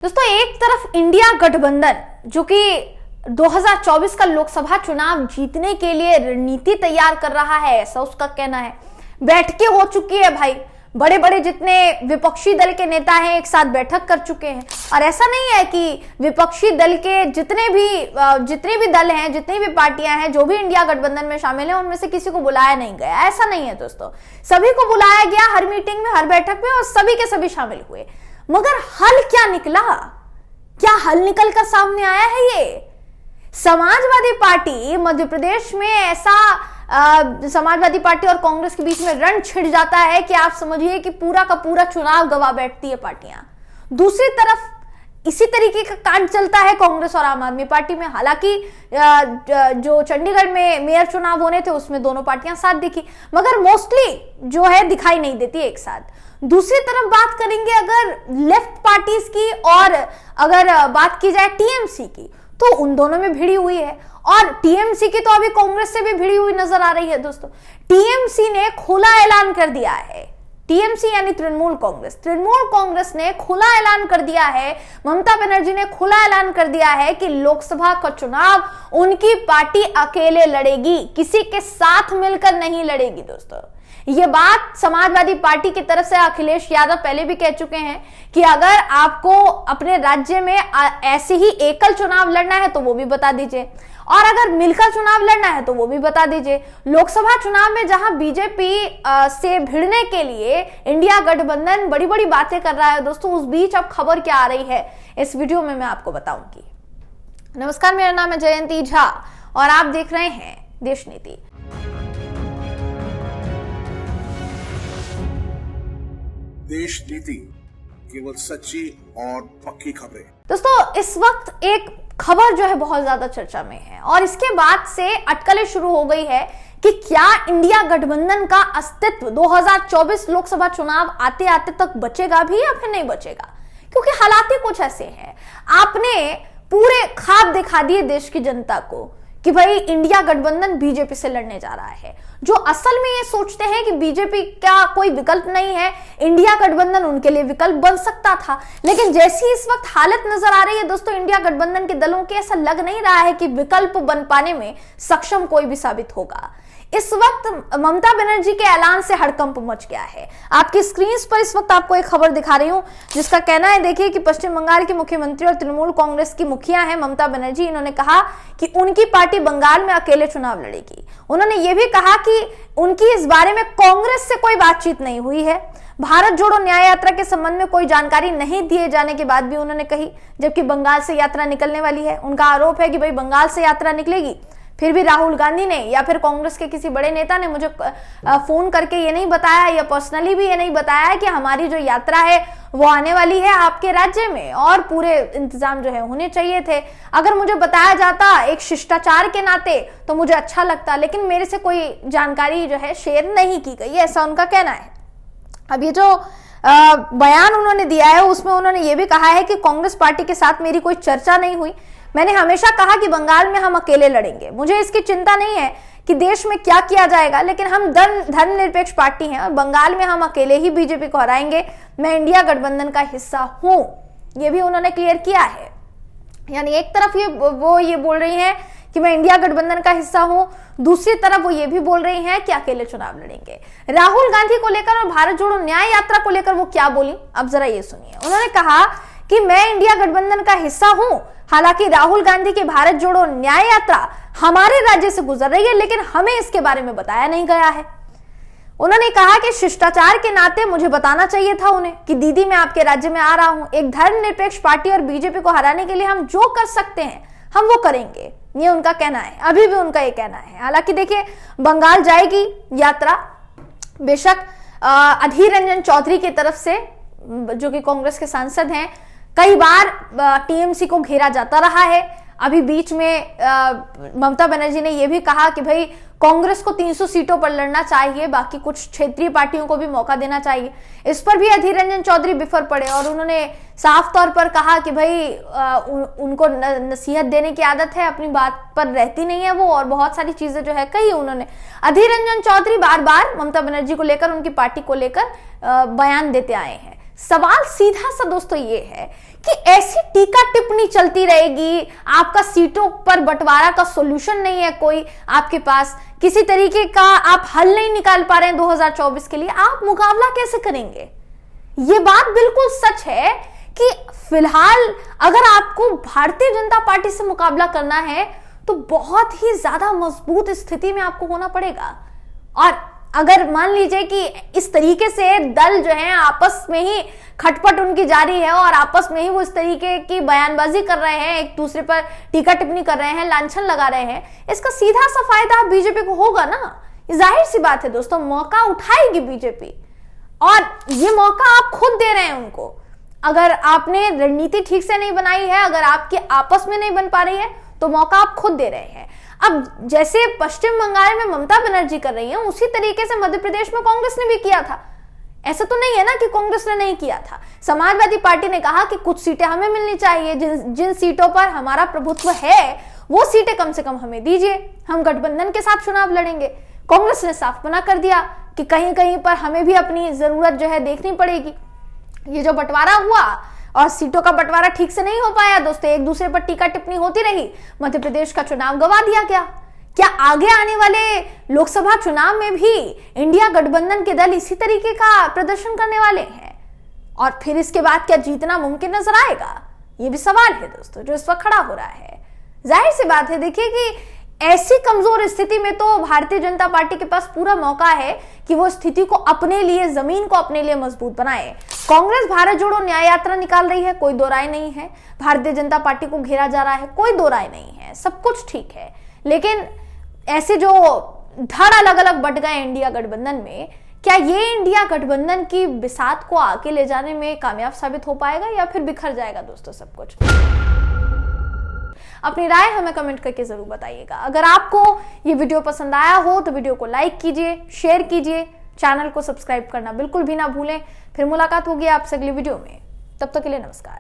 दोस्तों, एक तरफ इंडिया गठबंधन जो कि 2024 का लोकसभा चुनाव जीतने के लिए रणनीति तैयार कर रहा है, ऐसा उसका कहना है। बैठकें हो चुकी है भाई, बड़े बड़े जितने विपक्षी दल के नेता हैं एक साथ बैठक कर चुके हैं। और ऐसा नहीं है कि विपक्षी दल के जितने भी दल हैं, जितनी भी पार्टियां हैं, जो भी इंडिया गठबंधन में शामिल हैं, उनमें से किसी को बुलाया नहीं गया। ऐसा नहीं है दोस्तों, सभी को बुलाया गया हर मीटिंग में, हर बैठक में, और सभी के सभी शामिल हुए। मगर हल क्या निकला? क्या हल निकल कर सामने आया है? ये समाजवादी पार्टी मध्य प्रदेश में ऐसा समाजवादी पार्टी और कांग्रेस के बीच में रण छिड़ जाता है कि आप समझिए कि पूरा का पूरा चुनाव गवा बैठती है पार्टियां। दूसरी तरफ इसी तरीके का कांड चलता है कांग्रेस और आम आदमी पार्टी में। हालांकि जो चंडीगढ़ में मेयर चुनाव होने थे उसमें दोनों पार्टियां साथ दिखी, मगर मोस्टली जो है दिखाई नहीं देती एक साथ। दूसरी तरफ बात करेंगे अगर लेफ्ट पार्टीज की, और अगर बात की जाए टीएमसी की, तो उन दोनों में भिड़ी हुई है। और टीएमसी की तो अभी कांग्रेस से भी भिड़ी हुई नजर आ रही है। दोस्तों, टीएमसी ने खुला ऐलान कर दिया है, टीएमसी यानी तृणमूल कांग्रेस ने खुला ऐलान कर दिया है, ममता बनर्जी ने खुला ऐलान कर दिया है कि लोकसभा का चुनाव उनकी पार्टी अकेले लड़ेगी, किसी के साथ मिलकर नहीं लड़ेगी। दोस्तों, ये बात समाजवादी पार्टी की तरफ से अखिलेश यादव पहले भी कह चुके हैं कि अगर आपको अपने राज्य में ऐसे ही एकल चुनाव लड़ना है तो वो भी बता दीजिए, और अगर मिलकर चुनाव लड़ना है तो वो भी बता दीजिए। लोकसभा चुनाव में जहां बीजेपी से भिड़ने के लिए इंडिया गठबंधन बड़ी बड़ी बातें कर रहा है दोस्तों, उस बीच अब खबर क्या आ रही है इस वीडियो में मैं आपको बताऊंगी। नमस्कार, मेरा नाम है जयंती झा और आप देख रहे हैं देश नीति। देश नीति, केवल सच्ची और पक्की खबरें। दोस्तों, इस वक्त एक खबर जो है बहुत ज्यादा चर्चा में है और इसके बाद से अटकलें शुरू हो गई है कि क्या इंडिया गठबंधन का अस्तित्व 2024 लोकसभा चुनाव आते आते तक बचेगा भी या फिर नहीं बचेगा। क्योंकि हालात ही कुछ ऐसे हैं, आपने पूरे ख्वाब दिखा दिए देश की जनता को कि भाई इंडिया गठबंधन बीजेपी से लड़ने जा रहा है, जो असल में ये सोचते हैं कि बीजेपी का कोई विकल्प नहीं है, इंडिया गठबंधन उनके लिए विकल्प बन सकता था। लेकिन जैसी इस वक्त हालत नजर आ रही है दोस्तों, इंडिया गठबंधन के दलों के ऐसा लग नहीं रहा है कि विकल्प बन पाने में सक्षम कोई भी साबित होगा। इस वक्त ममता बनर्जी के ऐलान से हड़कंप मच गया है। आपकी स्क्रीन पर इस वक्त आपको एक खबर दिखा रही हूं जिसका कहना है, देखिए कि पश्चिम बंगाल की मुख्यमंत्री और तृणमूल कांग्रेस की मुखिया हैं ममता बनर्जी। इन्होंने कहा कि उनकी पार्टी बंगाल में अकेले चुनाव लड़ेगी। उन्होंने ये भी कहा कि उनकी इस बारे में कांग्रेस से कोई बातचीत नहीं हुई है। भारत जोड़ो न्याय यात्रा के संबंध में कोई जानकारी नहीं दिए जाने के बाद भी उन्होंने कही, जबकि बंगाल से यात्रा निकलने वाली है। उनका आरोप है कि भाई बंगाल से यात्रा निकलेगी, फिर भी राहुल गांधी ने या फिर कांग्रेस के किसी बड़े नेता ने मुझे फोन करके ये नहीं बताया या पर्सनली भी ये नहीं बताया कि हमारी जो यात्रा है वो आने वाली है आपके राज्य में, और पूरे इंतजाम जो है होने चाहिए थे। अगर मुझे बताया जाता एक शिष्टाचार के नाते तो मुझे अच्छा लगता, लेकिन मेरे से कोई जानकारी जो है शेयर नहीं की गई, ऐसा उनका कहना है। अब ये जो बयान उन्होंने दिया है उसमें उन्होंने ये भी कहा है कि कांग्रेस पार्टी के साथ मेरी कोई चर्चा नहीं हुई। मैंने हमेशा कहा कि बंगाल में हम अकेले लड़ेंगे, मुझे इसकी चिंता नहीं है कि देश में क्या किया जाएगा, लेकिन हम धर्मनिरपेक्ष पार्टी हैं और बंगाल में हम अकेले ही बीजेपी को हराएंगे। मैं इंडिया गठबंधन का हिस्सा हूं, ये भी उन्होंने क्लियर किया है। यानी एक तरफ वो ये बोल रही हैं कि मैं इंडिया गठबंधन का हिस्सा हूं, दूसरी तरफ वो ये भी बोल रही हैं कि अकेले चुनाव लड़ेंगे। राहुल गांधी को लेकर और भारत जोड़ो न्याय यात्रा को लेकर वो क्या बोली, अब जरा ये सुनिए। उन्होंने कहा कि मैं इंडिया गठबंधन का हिस्सा हूं, हालांकि राहुल गांधी की भारत जोड़ो न्याय यात्रा हमारे राज्य से गुजर रही है, लेकिन हमें इसके बारे में बताया नहीं गया है। उन्होंने कहा कि शिष्टाचार के नाते मुझे बताना चाहिए था उन्हें कि दीदी मैं आपके राज्य में आ रहा हूं। एक धर्मनिरपेक्ष पार्टी और बीजेपी को हराने के लिए हम जो कर सकते हैं हम वो करेंगे, ये उनका कहना है। अभी भी उनका ये कहना है। हालांकि देखिए, बंगाल जाएगी यात्रा, बेशक अधीर रंजन चौधरी की तरफ से, जो कि कांग्रेस के सांसद हैं, कई बार टीएमसी को घेरा जाता रहा है। अभी बीच में ममता बनर्जी ने यह भी कहा कि भाई कांग्रेस को 300 सीटों पर लड़ना चाहिए, बाकी कुछ क्षेत्रीय पार्टियों को भी मौका देना चाहिए। इस पर भी अधीर रंजन चौधरी बिफर पड़े और उन्होंने साफ तौर पर कहा कि भाई उनको नसीहत देने की आदत है, अपनी बात पर रहती नहीं है वो, और बहुत सारी चीजें जो है कही उन्होंने। अधीर रंजन चौधरी बार बार ममता बनर्जी को लेकर, उनकी पार्टी को लेकर बयान देते आए हैं। सवाल सीधा सा दोस्तों ये है कि ऐसी टीका टिप्पणी चलती रहेगी, आपका सीटों पर बंटवारा का सॉल्यूशन नहीं है, कोई आपके पास किसी तरीके का आप हल नहीं निकाल पा रहे हैं 2024 के लिए, आप मुकाबला कैसे करेंगे? ये बात बिल्कुल सच है कि फिलहाल अगर आपको भारतीय जनता पार्टी से मुकाबला करना है तो बहुत ही ज्यादा मजबूत स्थिति में आपको होना पड़ेगा। और अगर मान लीजिए कि इस तरीके से दल जो है आपस में ही खटपट उनकी जारी है और आपस में ही वो इस तरीके की बयानबाजी कर रहे हैं, एक दूसरे पर टीका टिप्पणी कर रहे हैं, लांछन लगा रहे हैं, इसका सीधा सा फायदा बीजेपी को होगा ना। जाहिर सी बात है दोस्तों, मौका उठाएगी बीजेपी और ये मौका आप खुद दे रहे हैं उनको। अगर आपने रणनीति ठीक से नहीं बनाई है, अगर आपके आपस में नहीं बन पा रही है, तो मौका आप खुद दे रहे हैं। अब जैसे पश्चिम बंगाल में ममता बनर्जी कर रही है, उसी तरीके से मध्य प्रदेश में कांग्रेस ने भी किया था। ऐसा तो नहीं है ना कि कांग्रेस ने नहीं किया था। समाजवादी पार्टी ने कहा कि कुछ सीटें हमें मिलनी चाहिए, जिन सीटों पर हमारा प्रभुत्व है वो सीटें कम से कम हमें दीजिए, हम गठबंधन के साथ चुनाव लड़ेंगे। कांग्रेस ने साफ मना कर दिया कि कहीं कहीं पर हमें भी अपनी जरूरत जो है देखनी पड़ेगी। ये जो बंटवारा हुआ और सीटों का बंटवारा ठीक से नहीं हो पाया दोस्तों, एक दूसरे पर टीका टिप्पणी होती रही, मध्य प्रदेश का चुनाव गंवा दिया गया। क्या आगे आने वाले लोकसभा चुनाव में भी इंडिया गठबंधन के दल इसी तरीके का प्रदर्शन करने वाले हैं? और फिर इसके बाद क्या जीतना मुमकिन नजर आएगा? ये भी सवाल है दोस्तों जो इस वक्त खड़ा हो रहा है। जाहिर सी बात है, देखिए कि ऐसी कमजोर स्थिति में तो भारतीय जनता पार्टी के पास पूरा मौका है कि वो स्थिति को अपने लिए, जमीन को अपने लिए मजबूत बनाए। कांग्रेस भारत जोड़ो न्याय यात्रा निकाल रही है, कोई दो राय नहीं है। भारतीय जनता पार्टी को घेरा जा रहा है, कोई दो राय नहीं है, सब कुछ ठीक है। लेकिन ऐसे जो धड़ अलग अलग बट गए इंडिया गठबंधन में, क्या ये इंडिया गठबंधन की बिसात को आगे ले जाने में कामयाब साबित हो पाएगा या फिर बिखर जाएगा दोस्तों सब कुछ? अपनी राय हमें कमेंट करके जरूर बताइएगा। अगर आपको ये वीडियो पसंद आया हो तो वीडियो को लाइक कीजिए, शेयर कीजिए, चैनल को सब्सक्राइब करना बिल्कुल भी ना भूलें। फिर मुलाकात होगी आपसे अगली वीडियो में, तब तक के लिए नमस्कार।